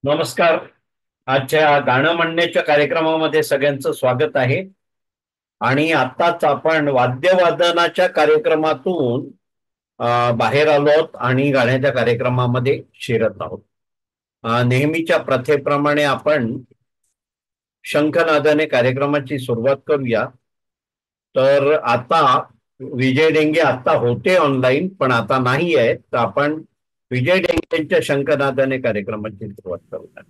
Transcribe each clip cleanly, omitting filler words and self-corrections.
नमस्कार. आजच्या गाणं म्हणण्याच्या कार्यक्रमामध्ये सगळ्यांचं स्वागत आहे. आणि आताच आपण वाद्यवादनाच्या कार्यक्रमातून बाहेर आलो आहोत आणि गाण्याच्या कार्यक्रमामध्ये शिरत आहोत. नेहमीच्या प्रथेप्रमाणे आपण शंखनादाने कार्यक्रमाची सुरुवात करूया. तर आता विजय डेंगे आता होते ऑनलाईन, पण आता नाही आहेत, तर आपण विजय डेंगेंच्या शंखनादाने कार्यक्रमाची सुरुवात करूया.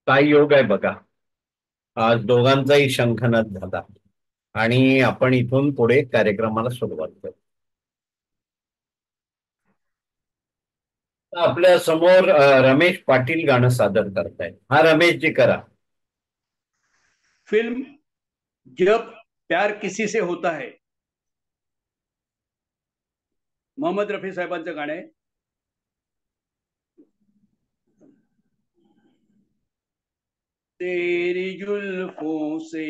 काय योग आहे बघा, आज दोघांचाही शंखनाद झाला आणि आपण इथून पुढे कार्यक्रमाला सुरुवात करू. आपल्या समोर रमेश पाटील गाणं सादर करतायत. हा रमेशजी करा. फिल्म जब प्यार किसी से होता है, मोहम्मद रफी साहेबांचं गाणं आहे. तेरी जुल्फों से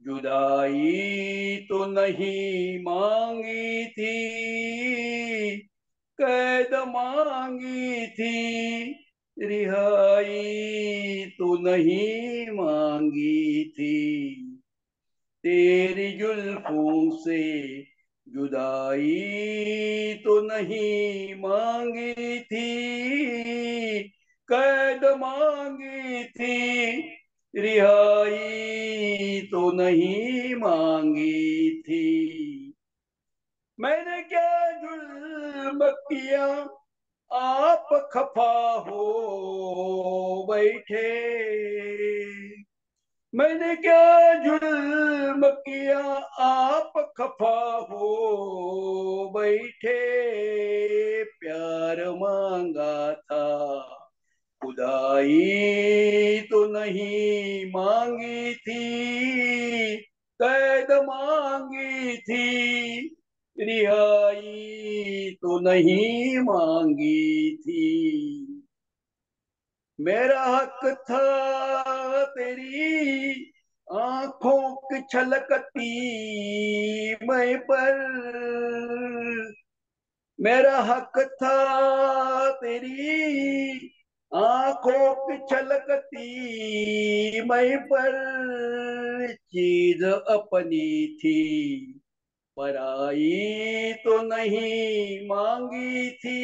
जुदाई तो नहीं मांगी थी, कैद मांगी थी, रिहाई तो नहीं मांगी थी. तेरी जुल्फों से जुदाई तो नहीं मांगी थी, कैद मांगी थी, रिहाई तो नहीं मांगी थी. मैंने क्या जुल्म किया, आप खफा हो बैठे. मैंने क्या जुल्म किया, आप खफा हो बैठे. प्यार मांगा था, खुदाई तो नहीं मांगी थी, कैद मांगी थी, रिहाई तो नहीं मांगी थी. मेरा हक था तेरी आंखों की छलकती मैं पर. मेरा हक था तेरी आंखों की छलकती मैं पर. चीज अपनी थी, पराई तो नहीं मांगी थी,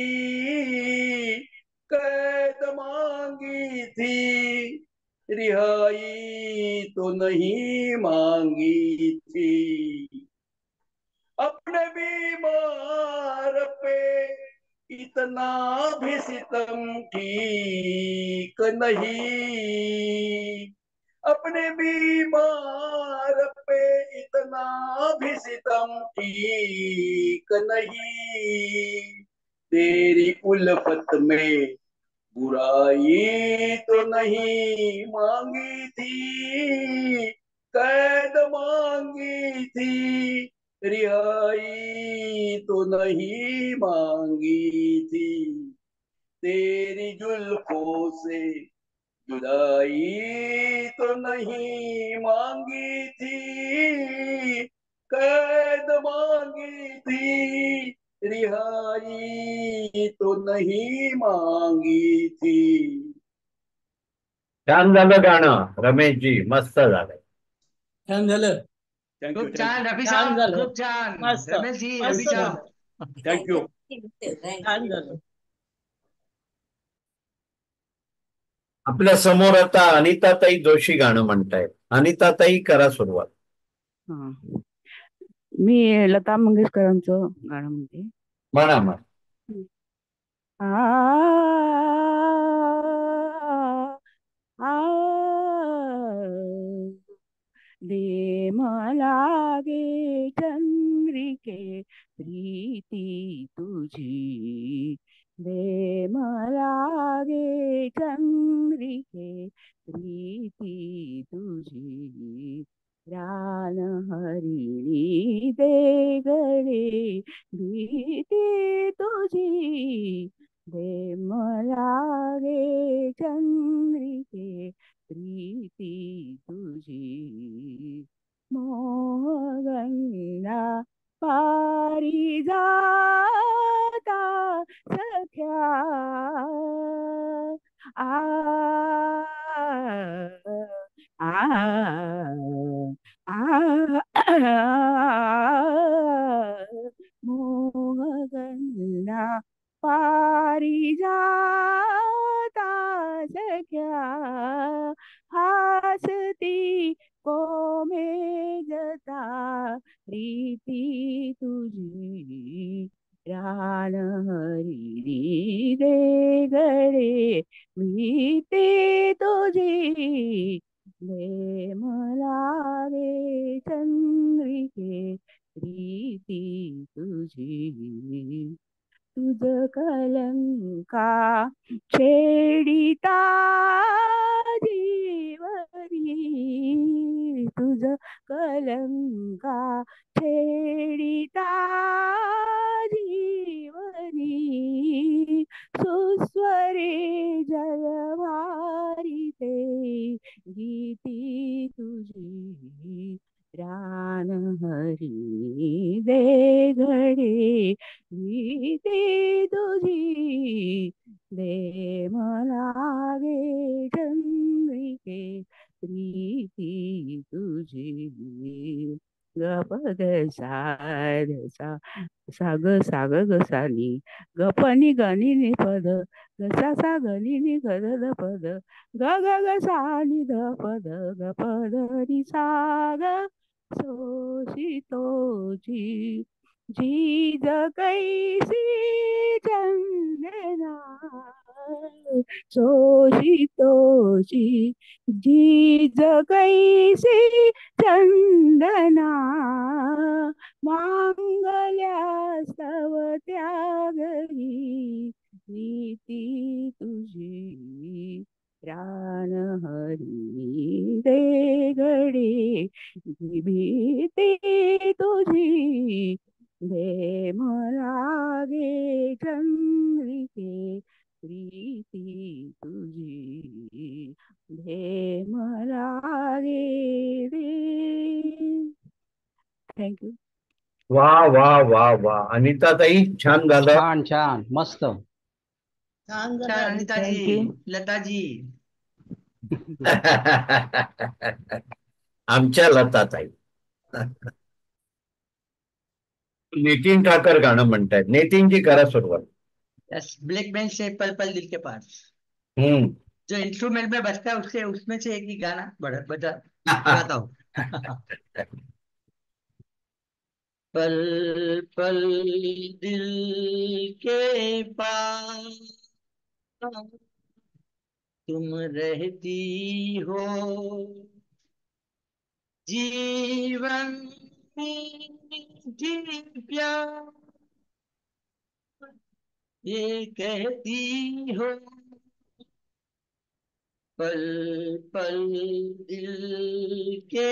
कैद मांगी थी, रिहाई तो नहीं मांगी थी. अपने बीमार पे इतना भी सितम ठीक नहीं. अपने बीमार पे इतना भी सितम ठीक नहीं. तेरी उल्फत में बुराई तो नहीं मांगी थी, कैद मांगी थी, रिहाई तो नहीं मांगी थी. तेरी जुल्फों से जुदाई तो नहीं मांगी थी, कैद मांगी थी, रिहाई तो नहीं मांगी थी. छान झालं गाणं रमेशजी, मस्त झालंय. छान झालं. थँक्यू खूप छान रफी छान साहेब, झालं. खूप छान. मस्त रमेश जी, मस्त रफी झालं. साहेब. थँक्यू. छान झालं. आपल्या समोर आता अनिताताई जोशी गाणं म्हणतायत. अनिताताई करा सुरुवात. हा. मी लता मंगेशकरांचं गाणं म्हणते. म्हणा म्हणा. आ, आ, दे मला गे चंद्रिके प्रीती तुझी, दे मला गे चंद्रिके प्रीती तुझी रान हरिणी दे गडे भीती तुझी दे मला गे चंद्रिके प्रीती तुझी मोहगंगा पारिजाता सख्या आ आ आ मोहगंगा पारिजाता सख्या हासती कोमेजता प्रीती तुझी रान हरिणी दे गडे भीती तुझी दे मला रे चंद्रिके प्रीती तुझी तुझ कलंका छेडिता जीवनी तुझ कलंका छेडिता जीवनी सुस्वरे जलभारी ते गीती तुझी रान हरी दे घडे गीती तुझी दे मला गे चंद्रिके प्रीती तुझी गपद सा साग साग गसानी गपनी गनी नि पद गसा सा गनी नि गद द पद ग ग ग सा नि द पद ग पद नि साग सोशितोची झीज कैसी चंदना सोशितोची झीज कैसी चंदना मांगल्यास्तव त्यागरी नीती तुझी प्राण हरी रे गडे भीती तुझी दे मला गे चंद्रिके प्रीती तुझी दे मला गे थँक्यू वा वा वा वा अनिता ताई छान झालं. छान छान मस्त. छान छान झालं. अनिताजी, थँक्यू. लताजी. आमच्या लता ताई. नितीन ठाकर गाणं म्हणतायत. नितीनजी करा सुरुवात. यस, ब्लैक बेंच से पल पल दिल के पास. हम्म. जो इंस्ट्रूमेंट में बजता है उससे उसमें से एक ही गाना गाता हूँ. पल पल दिल के पास तुम रहती हो, जीवन में प्यार ये कहती हो, पल पल दिल के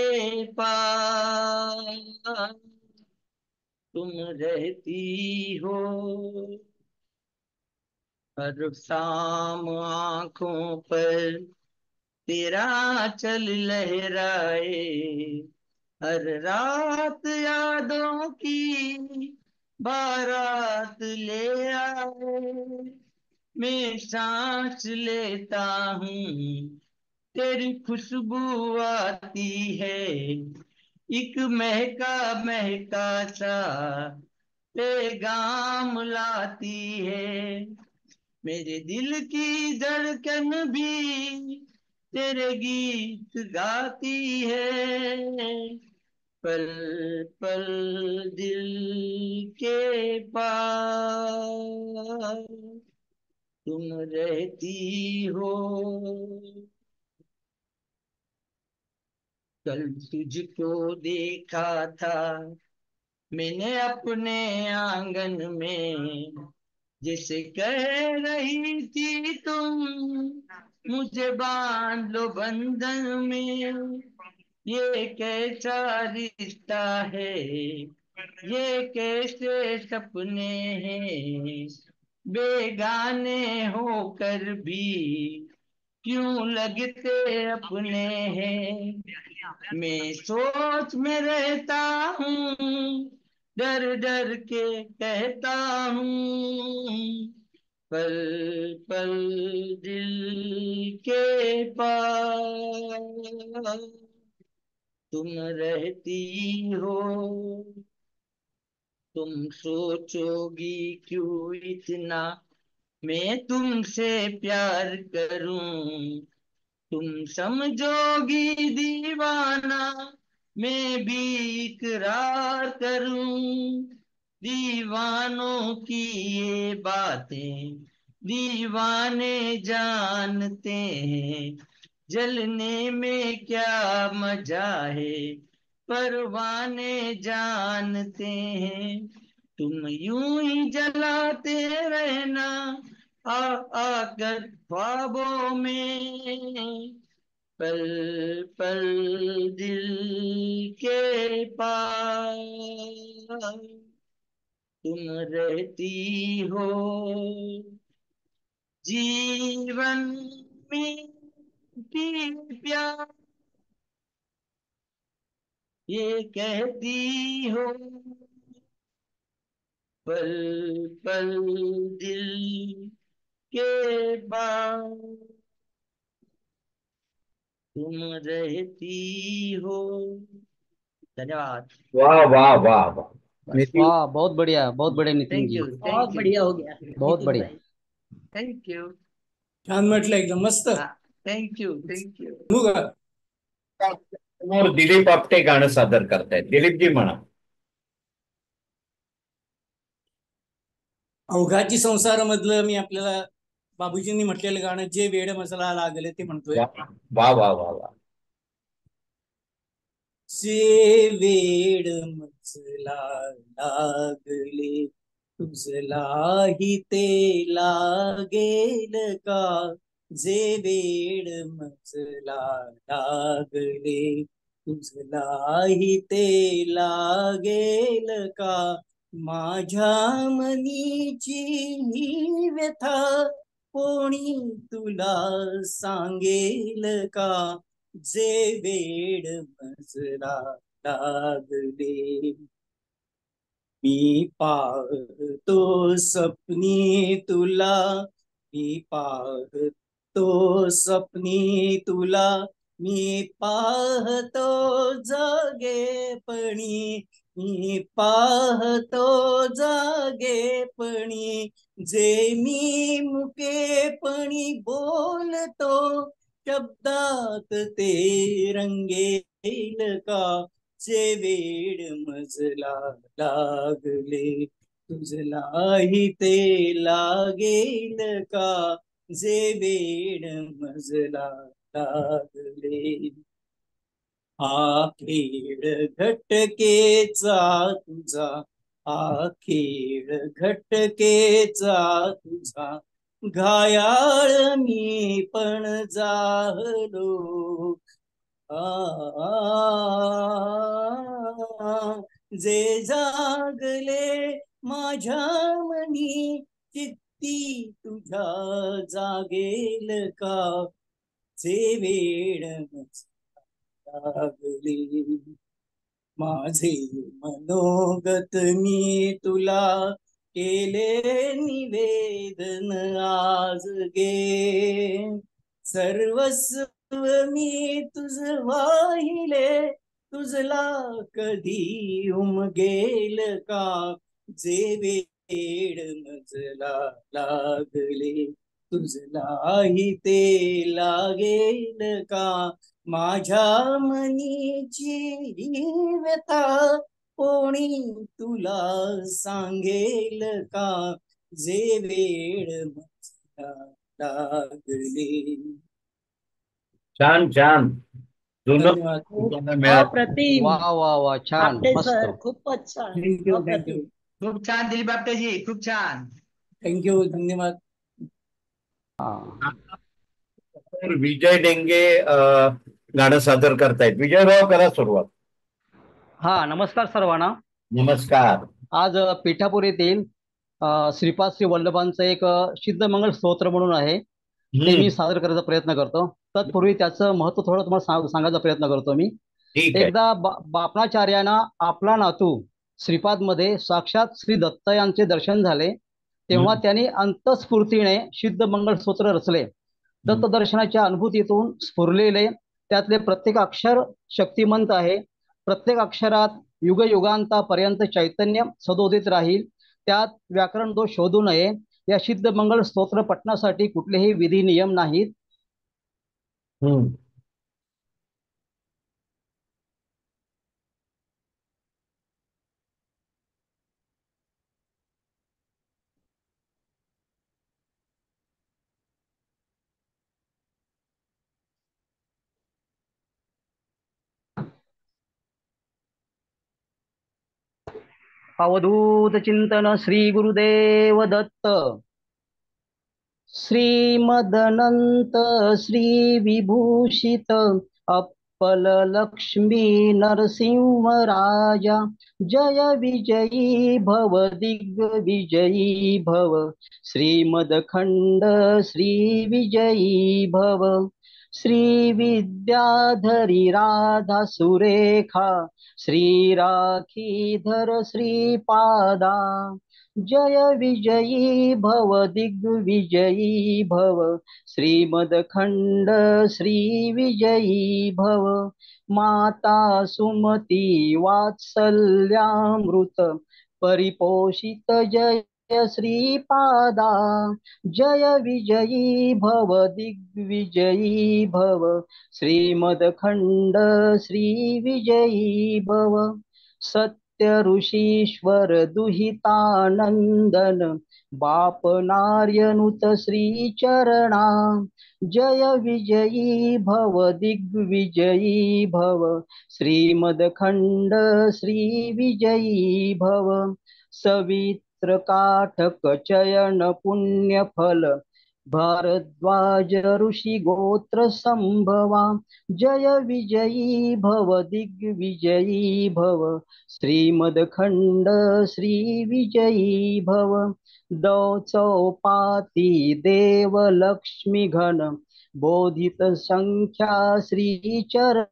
पास तुम रहती हो, हर शाम आंखों पर तेरा चल लहराए, हर रात यादों की बारात ले आए, मैं सांस लेता हूँ तेरी खुशबू आती है, एक महका महका सा पैगाम लाती है, मेरे दिल की धड़कन भी तेरे गीत गाती है, पल पल दिल के पास तुम रहती हो, कल तुझको देखा था मैंने अपने आंगन में, जैसे कह रही थी तुम मुझे बांध लो बंधन में, ये कैसा रिश्ता है, ये कैसे सपने हैं, बेगाने होकर भी क्यों लगते अपने हैं। मैं सोच में रहता हूँ, डर डर के कहता हूँ, पल पल दिल के पास तुम रहती हो। तुम सोचोगी क्यों इतना मैं तुमसे प्यार करूं, तुम समझोगी दीवाना मैं भी इकरार करूं। दीवानों की ये बातें दीवाने जानते हैं, जलने में क्या मजा है परवाने जानते हैं। तुम यूं ही जलाते रहना आ आकर ख्वाबों में, पल पल दिल के पास तुम रहती हो। जीवन में भी प्यार ये कहती हो, पल पल दिल के पास तुम रहती हो। धन्यवाद। वाह वाह वाह वाह नितिन, वाह, बहुत बढ़िया नितिन थैंक जी, यू बहुत बढ़िया हो गया बहुत नितिन बढ़िया। भाई. Thank you. छान म्हटलं, एकदम मस्त. हाँ थँक यू. म्हणू का? समोर दिलीप आपटे गाणं सादर करतायत. दिलीपजी म्हणा. अवघाची संसारामधलं मी आपल्याला बाबूजींनी म्हटलेलं गाणं जे वेड मजला लागले ते म्हणतोय. वा वा वा वा. जे वेड मजला लागले तुझलाही ते लागेल का, जे वेड मजला लागले तुझलाही ते लागेल का, माझ्या मनीची ही व्यथा कोणी तुला सांगेल का, जे वेड मजला लागले. मी पाहतो सपनी तुला, मी पाहतो सपनी तुला, मी पाहतो जागेपणी, मी पाहतो जागेपणी, जे मी मुकेपणी बोलतो शब्दात ते रंगेल का, जे वेड मजला लागले तुझलाही ते लागेल का, जे वेड मजला लागले. हा खेळ घटकेचा तुझा, हा खेळ घटकेचा तुझा, घायाळ मी पण जाहलो. जे जागले माझ्या मनी चित्ती तुझ्या जागेल का, जे वेड लागले. माझे मनोगत मी तुला केले निवेदन आज गे, सर्वस्व मी तुझ वाहिले तुझला कधी उमगेल का, जे वेड मजला लागले तुझलाही ते लागेल का, माझ्या मनीची ही व्यथा कोणी तुला सांगेल का, जे वेड मजला लागले. छान छान. जुनं धन्यवाद. तुम्हाला मिळालं. अप्रतिम. वाह वाह वाह, छान, आपटे मस्त. सर खूपच छान. थँक्यू अप्रतिम. खूप छान दिलीप आपटेजी, खूप छान. थँक्यू धन्यवाद. हा. तर विजय डेंगे गाणं सादर करतायत. विजयभाऊ, करा सुरुवात. हा, नमस्कार सर्वांना. नमस्कार. आज पिठापूर येथील श्रीपाद श्री वल्लभांचं एक सिद्धमंगल स्तोत्र म्हणून आहे, ते मी सादर करायचा प्रयत्न करतो. तत्पूर्वी त्याचं महत्व थोडं तुम्हाला सांगायचा प्रयत्न करतो मी. ठीक आहे. एकदा बापणाचार्यांना आपला नातू श्रीपाद मध्ये साक्षात श्री दत्त यांचे दर्शन झाले, तेव्हा त्यांनी अंतस्फूर्तीने सिद्धमंगल स्तोत्र रचले. दत्तदर्शनाच्या अनुभूतीतून स्फुरलेले त्यातले प्रत्येक अक्षर शक्तिमंत आहे. प्रत्येक अक्षरात युगयुगांतापर्यंत चैतन्य सदोदित राहील. त्यात व्याकरण दोष शोधू नये. या सिद्धमंगल स्तोत्र पठणासाठी कुठलेही विधी नियम नाहीत. अवधूत चिंतन श्री गुरुदेव दत्त. श्रीमदनंत श्री विभूषित अप्पल लक्ष्मी नरसिंह राजा. जय विजयी भव दिग्विजयी भव. श्रीमदखंड श्री विजयी भव. श्री विद्याधरी राधा सुरेखा. श्री राखीधर श्रीपादा. जय विजयी भव दिग्विजयी भव. श्रीमदखंड श्री विजयी भव. माता सुमती वात्सल्यामृत परिपोषित जय श्रीपादा. जय विजयी भव दिग्विजयी भव. श्रीमदखंड श्री विजयी भव. सत्य ऋषीश्वर दुहितानंदन बाप नार्यनुत श्री चरणा. जय विजयी भव दिग्विजयी भव. श्रीमदखंड श्री विजयी भव. सवित्र काठक चयन पुण्य फल भारद्वाज ऋषि गोत्र संभवा. जय विजयी भव दिग्विजयी भव. श्रीमदखंड श्री विजयी भव. दौ चौपाती देव लक्ष्मी घन बोधित संख्या श्री चरण.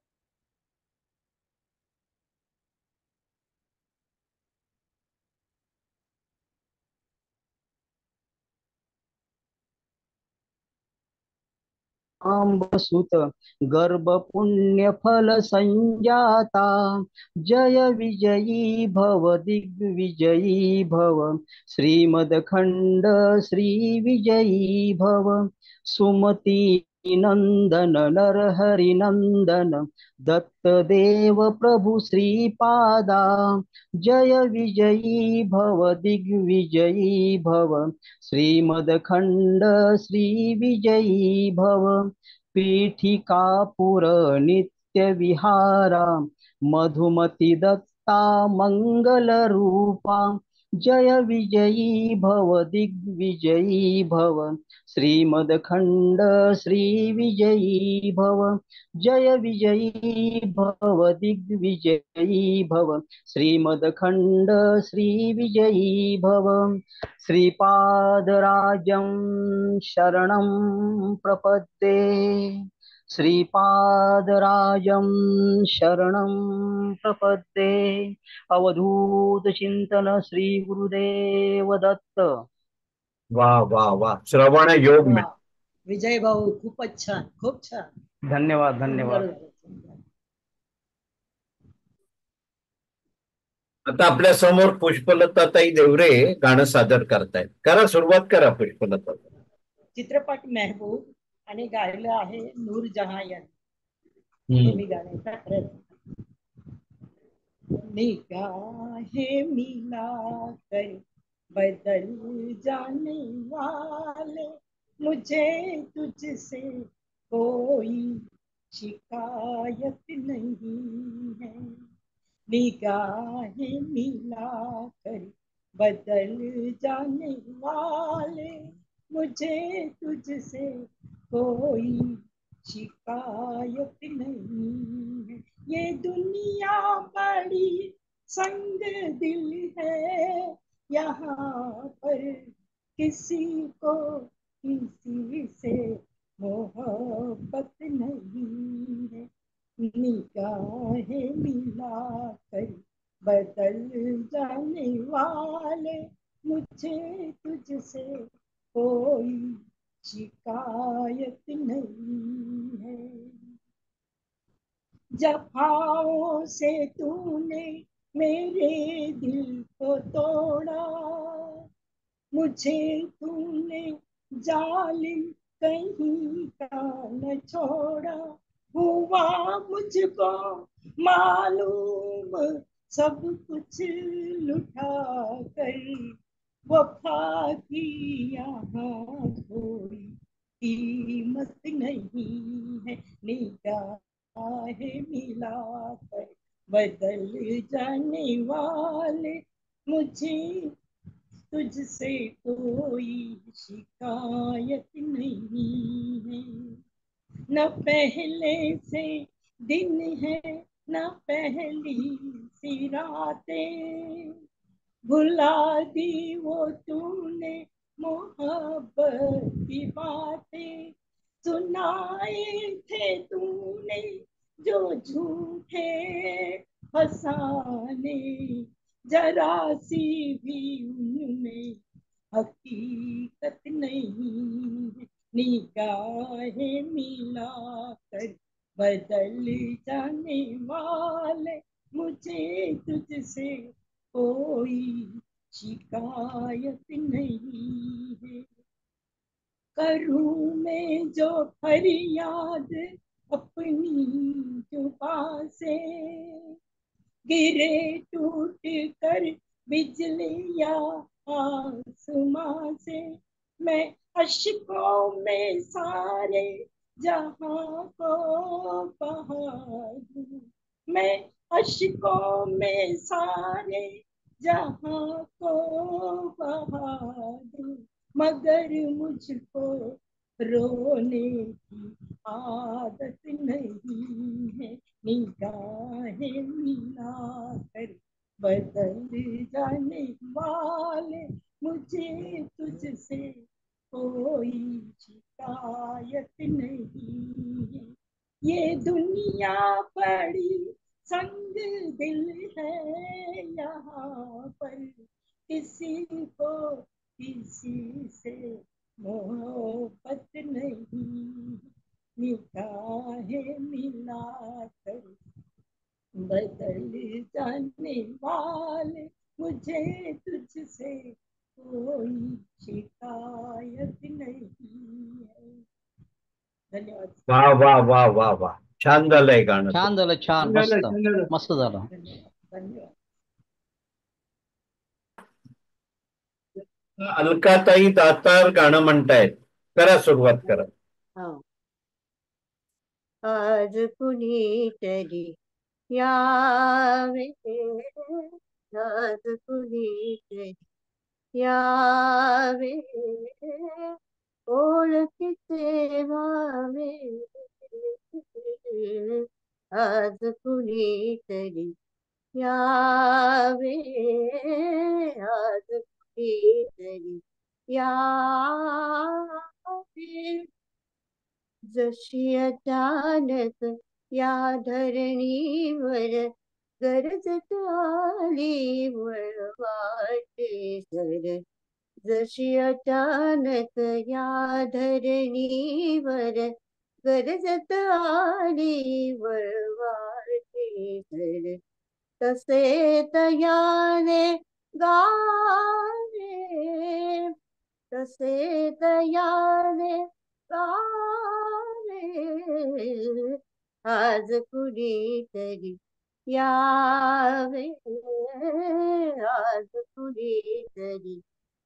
सुत गर्भ पुण्य फल संजाता. जय विजयी भव दिग्विजयी भव. श्रीमदखंड श्री विजयी भव. सुमती नंदन नरहरि नंदन दत्त देव प्रभु श्रीपादा. जय विजयी भव दिग्विजयी भव. श्रीमदखंड श्री विजयी भव. पीठिकापुर नित्य विहारा मधुमती दत्ता मंगल रूपा. जय विजयी भव दिग्विजयी भव. श्रीमदखंड श्री विजयी भव. जय विजयी भव दिग्विजयी भव. श्रीमदखंड श्री विजयी भव. श्रीपादराजं शरणं प्रपद्ये. श्रीपादराजं शरणं प्रपद्ये. अवधूत चिंतन श्री गुरुदेव दत्त. वा वा वा, श्रवण योग वा. विजय भाऊ, खूपच छान, खूप छान. धन्यवाद धन्यवाद. आता आपल्या समोर पुष्पलताताई देवरे गाणं सादर करतायत. करा सुरुवात, करा पुष्पलता. चित्रपट मेहबूब आणि गायलं आहे नूरजहां यांनी. मी गाण्याचा प्रयत्न. निगाहे मिला कर बदल जाने वाले. मुझे तुझसे कोई शिकायत नहीं है. निगाहें मिला कर बदल जाने वाले. मुझे तुझसे कोई शिकायत नहीं है। ये दुनिया बड़ी संग दिल है, यहाँ पर किसी को किसी से मोहब्बत नहीं है। निगाहें मिला कर बदल जाने वाले, मुझे तुझसे कोई शिकायत नहीं है। जफाओं से तूने मेरे दिल को तोड़ा, मुझे तूने जालिम कहीं का न छोड़ा। हुआ मुझको मालूम सब कुछ लुटा कर, वफा की यहाँ कोई कीमत नहीं है। निगाहें मिला कर बदल जाने वाले, मुझे तुझसे कोई शिकायत नहीं है। न पहले से दिन है न पहली सी रातें, भुला दी वो तूने मोहब्बत की बातें। सुनाए थे तूने जो झूठे फसाने, जरा सी भी उनमें हकीकत नहीं है। निगाहें मिला कर बदल जाने वाले, मुझे तुझसे कोई शिकायत नहीं है। करूं मैं जो फरियाद अपनी जुबां से, गिरे टूट कर बिजलियां आसमां से, मैं अश्कों में सारे जहां को बहा दूं। मैं अश्कों में सारे जहां को बहा दूं, मगर मुझको रोने की आदत नहीं है। निगाहें मिला कर बदल जाने वाले, मुझे तुझसे कोई शिकायत नहीं है। ये दुनिया बड़ी संग दिल है, यहाँ पर किसी को किसी से मोहब्बत नहीं। निगाहें मिला कर बदल जाने वाले, मुझे तुझसे कोई शिकायत नहीं है। धन्यवाद। वा वा वा वा वा, छान झालंय गाणं ते. छान झालं, छान, झालं, मस्त छान झालं. मस्त झालं. धन्यवाद धन्यवाद. अलकाताई दातार गाणं म्हणतायत, करा सुरुवात करा. हो. आज कुणीतरी यावे, आज कुणीतरी यावे, ओळखीचे व्हावे. आज कुणीतरी यावे, आज कुणीतरी यावे. जशी अचानक या धरणीवर गरजत आली वळवाटे सर. जशी अचानक या धरणीवर गरजत आली वळवाटे सर. तसे तयाने गाणे, तसे तयाने गाणे, आज कुणीतरी यावे, आज कुणीतरी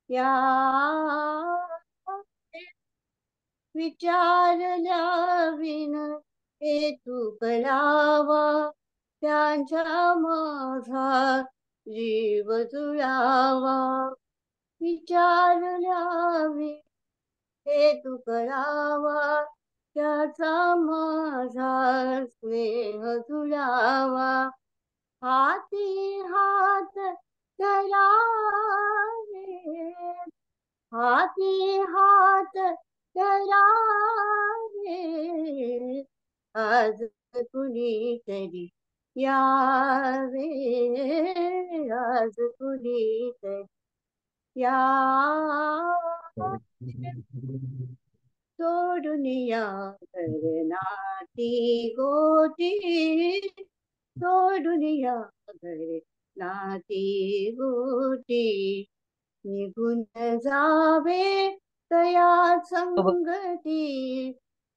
यावे. विचारल्या विन हेतू कळावा, त्यांच्या माझा जीव जुळावा. विचारल्या विन हेतू कळावा, त्याचा माझा स्नेह जुळावा, हाती हात धरावे, हाती हात धरावे, आज कुणीतरी यावे, आज कुणीतरी यावे, सोडून या घरनाती गोटी, सोडून या घरनाती गोटी, निघून जावे तया संगती,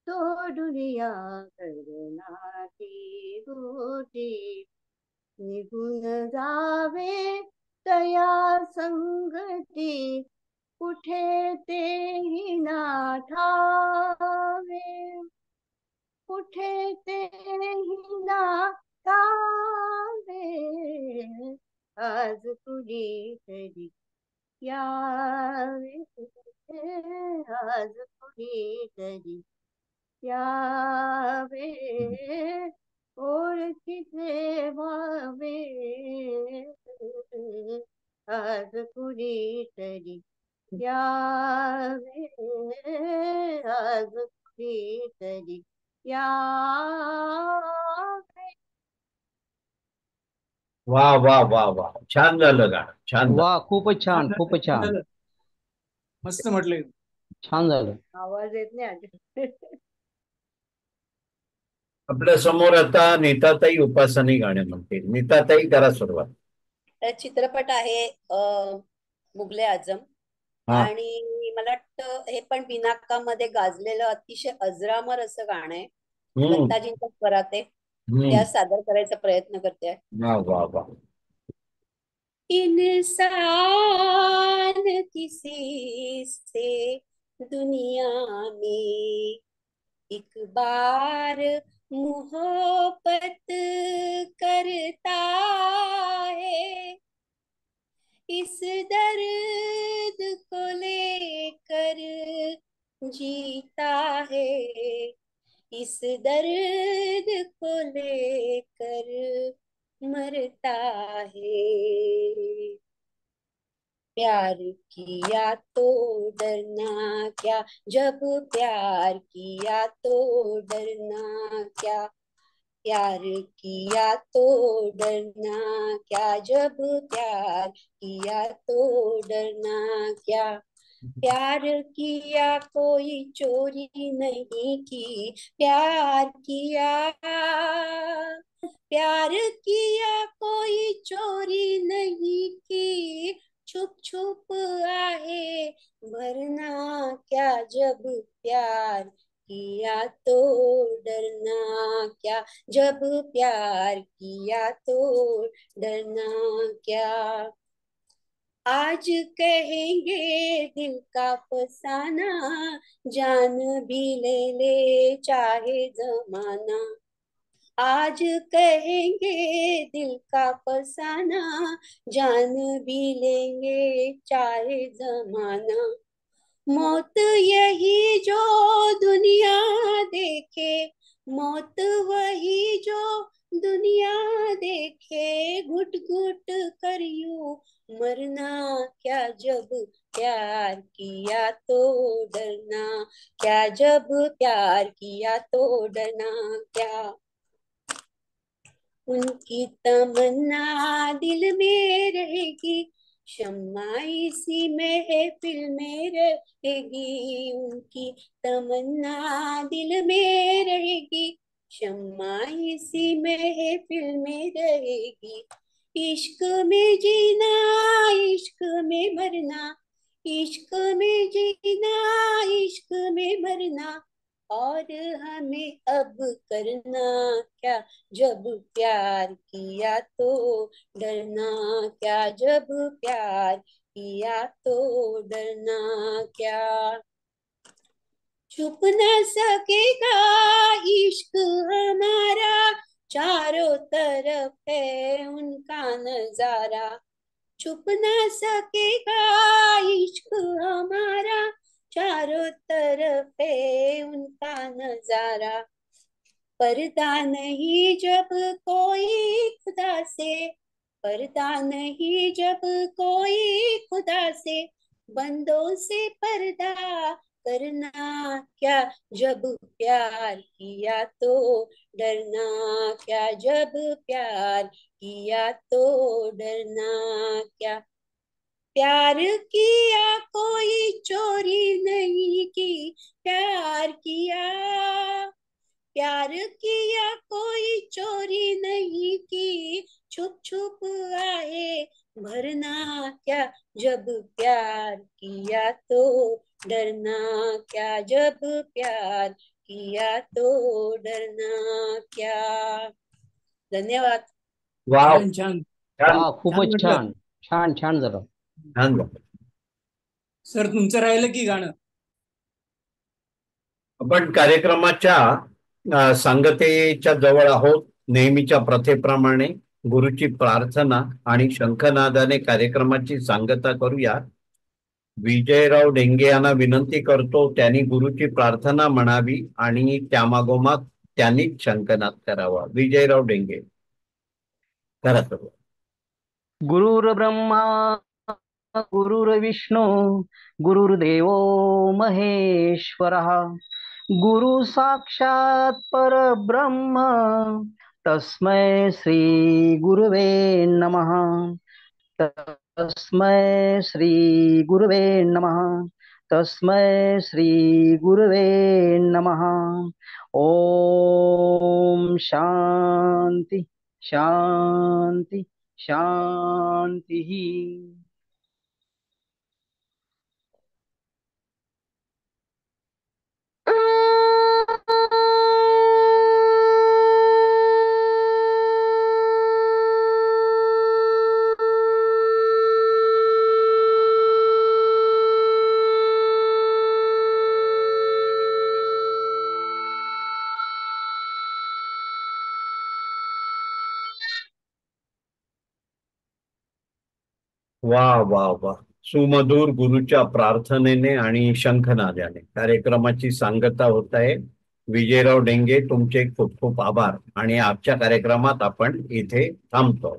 सोडून या घरनाती गोटी, निघून जावे तया संगती, कुठे तेही ना ठावे, कुठे तेही ना ठावे, आज कुणीतरी यावे, आज कुणीतरी यावे, ओळखीचे व्हावे, आज कुणीतरी यावे, आज कुणीतरी यावे. वा वा वा वा, छान झालं गाणं, छान झालं. वा, खूपच छान, खूपच छान, मस्त म्हटलंय. छान झालं. आवाज येत नाही आधी. आपल्या समोर आता नीताताई उपासनी गाणे म्हणतील. नीताताई करा सुरुवात. चित्रपट आहे मुगले आजम, हा. आणि मला वाटतं हे पण बिनाकामध्ये गाजलेलं अतिशय अजरामर असं गाणं आहे. दत्ताजींच्या स्वरात आहे. ते आज सादर करायचा प्रयत्न करते. वा वा वा. इंसान किसी से दुनिया में एक बार मोहब्बत करता है, इस दर्द को लेकर जीता है, इस दर्द को लेकर मरता है, प्यार किया तो डरना क्या, जब प्यार किया तो डरना क्या, प्यार किया तो डरना क्या, जब प्यार किया तो डरना क्या, प्यार किया कोई चोरी नहीं की, प्यार किया, प्यार किया कोई चोरी नहीं की, छुप छुप आए मरना क्या, जब प्यार किया तो डरना क्या, जब प्यार किया तो डरना क्या, आज कहेंगे दिल का फसाना, जान भी ले ले चाहे जमाना, आज कहेंगे दिल का फसाना, जान भी लेंगे चाहे जमाना, मौत यही जो दुनिया देखे, मौत वही जो दुनिया देखे, घुट घुट कर यूं मरना क्या, जब प्यार किया तो डरना क्या, जब प्यार किया तो डरना क्या, उनकी तमन्ना दिल में रहेगी, शम्मा इसी महफिल में रहेगी, उनकी तमन्ना दिल में रहेगी, शम्मा इसी महफिल में रहेगी, इश्क में जीना इश्क में मरना, इश्क में जीना इश्क में मरना, और हमें अब करना क्या, जब प्यार किया तो डरना क्या, जब प्यार किया तो डरना क्या, छुप न सकेगा इश्क हमारा, चारों तरफ है उनका नजारा, छुप न सकेगा इश्क हमारा, चारों तरफ है उनका नजारा। पर्दा नहीं जब कोई खुदा से, पर्दा नहीं जब कोई खुदा से, बंदों से पर्दा करना क्या, जब प्यार किया तो डरना क्या, जब प्यार किया तो डरना क्या। प्यार किया कोई चोरी नहीं की, प्यार किया, प्यार किया कोई चोरी नहीं की, छुप छुप आए भरना क्या, जब प्यार किया तो डरना क्या, जब प्यार किया तो डरना क्या। धन्यवाद। वाव, छान छान छान वा, छान खूपच म्हटलं. छान. छान छान झालं. छान झालं. सर तुमचं राहिलं की गाणं? आपण कार्यक्रमाच्या सांगतेच्या जवळ आहोत. नेहमीच्या प्रथेप्रमाणे गुरुची प्रार्थना आणि शंखनादाने कार्यक्रमाची सांगता करूया. विजयराव डेंगे यांना विनंती करतो त्यांनी गुरुची प्रार्थना म्हणावी आणि त्यामागोमाग त्यांनीच शंखनाद करावा. विजयराव डेंगे करा सर्व. गुरुर ब्रह्मा गुरुर्विष्णू गुरुर्देव महेश्वरः, गुरु साक्षात परब्रह्म तस्मै श्री गुरुवे नमः. तस्मै श्री गुरुवे नमः. तस्मै श्री गुरुवे नमः. ओम शांती शांती शांती. वा वा वा. सुमधुर गुरुच्या प्रार्थनेने आणि शंखनादाने कार्यक्रमाची सांगता होत आहे. विजयराव डेंगे तुमचे खूप खूप आभार आणि आजच्या कार्यक्रमात आपण इथे थांबतो.